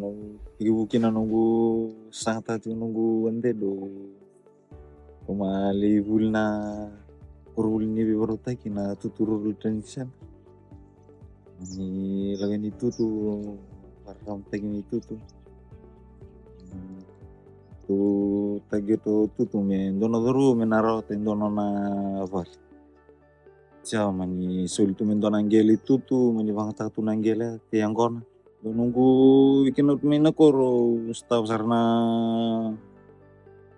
no igubukina nunggu sangat hati nunggu ande do umali vulna kurulni beberotaki na tuturul transition ni lagan itu tuh param tagin itu tuh tu tagi to tutu men dono doru menaro tendono na var cia mani solitu men dono anggeli itu tuh mani bangta tu nanggela te angkona do nunggu ikinot mena koro staff sarna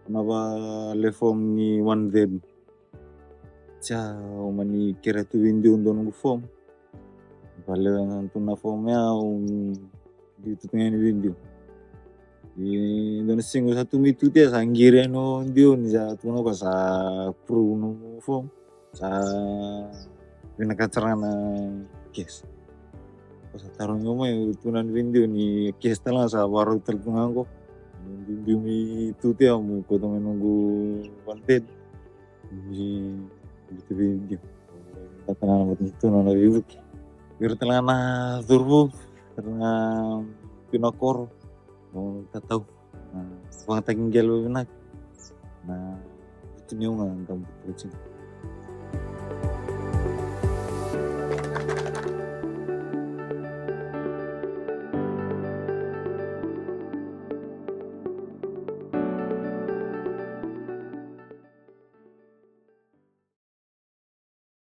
naba lefom ni one dead cia mani kira tu windu do nunggu form vale tuna form ya di tutungnya ni windu di Indonesia nggak satu mitu dia sanggire no dio ni sa tuno ka sa pro no form sa pinakacarana kes pas tarong mo tunan windu ni kes tala sa baru tertungang ko windu mi itu dia mo ko to menunggu wanted di itu windu tatana mo itu no ribut gertelana turbo karena pinakor mau tahu bang taging gelo na itu niyo nga ang tampo